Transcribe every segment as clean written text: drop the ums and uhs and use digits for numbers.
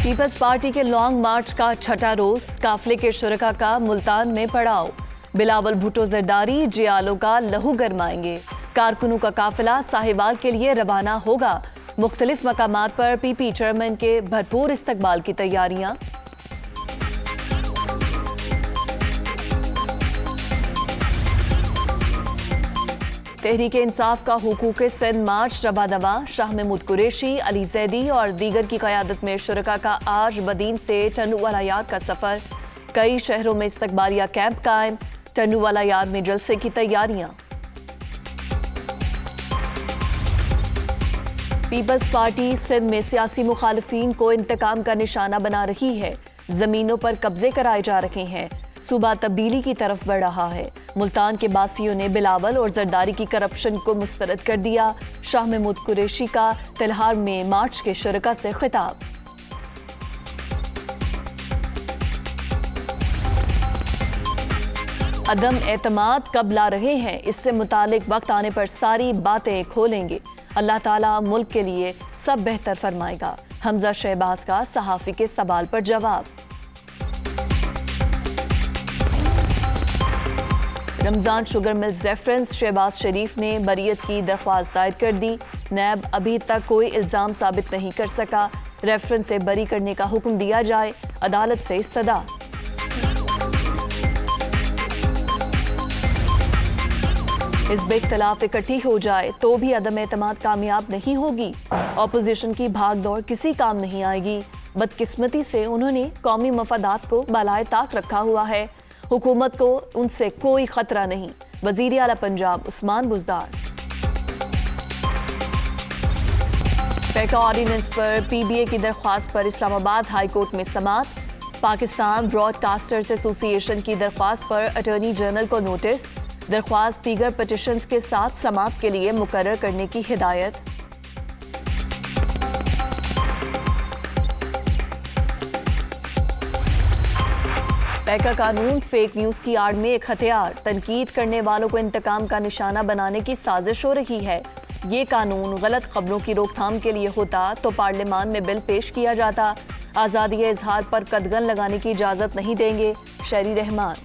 Peoples party के long मार्च का छठा रोज, काफिले के शुरका का मुल्तान में पड़ाव। बिलावल भुट्टो जरदारी जियालों का लहू गरमाएंगे। कारकुनों का काफिला साहिवाल के लिए रवाना होगा। मुख्तलिफ मकामात पर पीपी चेयरमैन के भरपूर इस्तकबाल की तैयारियां। तहरीक इंसाफ का हुकूक सिंध मार्च रवादवा। शाह महमूद कुरैशी, अली जैदी और दीगर की क़यादत में शुरका का आज बदीन से टंडूवाला यार का सफर। कई शहरों में इस्तकबालिया कैंप कायम। टंडूवाला यार में जलसे की तैयारियां। पीपल्स पार्टी सिंध में सियासी मुखालिफिन को इंतकाम का निशाना बना रही है। जमीनों पर कब्जे कराए जा रहे हैं। सूबा तब्दीली की तरफ बढ़ रहा है। मुल्तान के बासियों ने बिलावल और जरदारी की करप्शन को मुस्तरद कर दिया। शाह महमूद कुरैशी का तिलहार में मार्च के शुरका से खिताब। अदम एतमाद कब ला रहे हैं, इससे मुतालिक वक्त आने पर सारी बातें खोलेंगे। अल्लाह ताला मुल्क के लिए सब बेहतर फरमाएगा। हमजा शहबाज का सहाफ़ी के सवाल पर जवाब। Ramzan sugar mills reference, Shehbaz Sharif ने बरीयत की दरख्वास्त दायर कर दी। नैब अभी तक कोई इल्ज़ाम साबित नहीं कर सका। रेफरेंस से बरी करने का हुक्म दिया जाए, अदालत से इस्तदा। हिज़्ब इख्तिलाफ इकट्ठी हो जाए तो भी अदम एतमाद कामयाब नहीं होगी। ऑपोजिशन की भाग दौड़ किसी काम नहीं आएगी। बदकिस्मती से उन्होंने कौमी मफादात को बालाए ताक रखा हुआ है। हुकूमत को उनसे कोई खतरा नहीं। वजीर आला पंजाब उस्मान बुज़दार। पैका ऑर्डिनेंस पर पीबीए की दरख्वास्त पर इस्लामाबाद हाई कोर्ट में समाअत। पाकिस्तान ब्रॉडकास्टर्स एसोसिएशन की दरख्वास्त पर अटॉर्नी जनरल को नोटिस। दरख्वास्त दीगर पिटिशंस के साथ समाअत के लिए मुकर्रर करने की हिदायत। पैका कानून फेक न्यूज की आड़ में एक हथियार। तनकीद करने वालों को इंतकाम का निशाना बनाने की साजिश हो रही है। ये कानून गलत खबरों की रोकथाम के लिए होता तो पार्लियामान में बिल पेश किया जाता। आज़ादी इजहार पर कदगन लगाने की इजाजत नहीं देंगे, शहरी रहमान।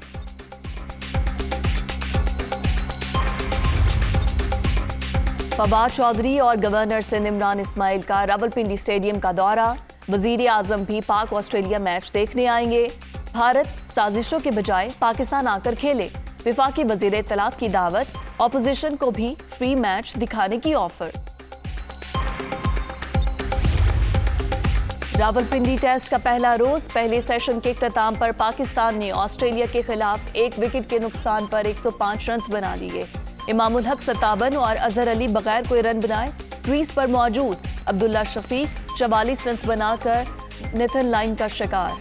फवाद चौधरी और गवर्नर सिंध इमरान इस्माइल का रावलपिंडी स्टेडियम का दौरा। वजीर आजम भी पाक ऑस्ट्रेलिया मैच देखने आएंगे। भारत साजिशों के बजाय पाकिस्तान आकर खेले, विफाकी वजीर इत्तलात की दावत। ऑपोजिशन को भी फ्री मैच दिखाने की ऑफर। रावलपिंडी टेस्ट का पहला रोज, पहले सेशन के इख्तिताम पर पाकिस्तान ने ऑस्ट्रेलिया के खिलाफ 1 विकेट के नुकसान पर 105 रन बना लिए। इमामुल हक 57 और अजहर अली बगैर कोई रन बनाए क्रीज पर मौजूद। अब्दुल्ला शफीक 44 रन बनाकर नेथन लाइन का शिकार।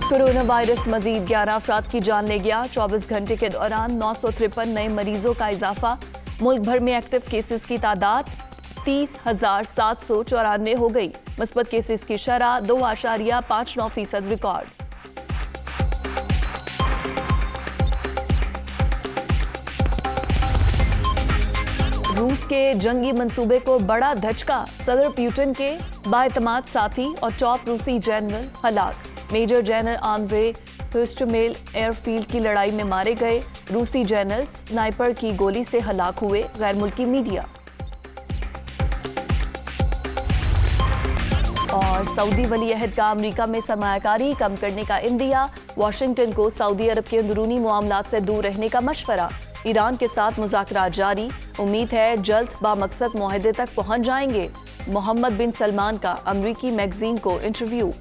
कोरोना वायरस मजीद 11 अफराद की जान ले गया। 24 घंटे के दौरान 953 नए मरीजों का इजाफा। मुल्क भर में एक्टिव केसेस की तादाद 30,794 हो गई। मुस्बत केसेस की शरह 2.59% रिकॉर्ड। रूस के जंगी मंसूबे को बड़ा धचका। सदर पुतिन के बाएतमाद साथी और टॉप रूसी जनरल हलाक। मेजर जनरल आंद्रे हुस्टमेल एयरफील्ड की लड़ाई में मारे गए। रूसी जनरल स्नाइपर की गोली से हलाक हुए। गैर मुल्की मीडिया। और सऊदी वली अहद का अमेरिका में सरमायाकारी कम करने का इंदिया। वाशिंगटन को सऊदी अरब के अंदरूनी मामलात से दूर रहने का मशवरा। ईरान के साथ मुज़ाकरात जारी। उम्मीद है जल्द बामकसद मुआहदे तक पहुंच जाएंगे। मोहम्मद बिन सलमान का अमरीकी मैगजीन को इंटरव्यू।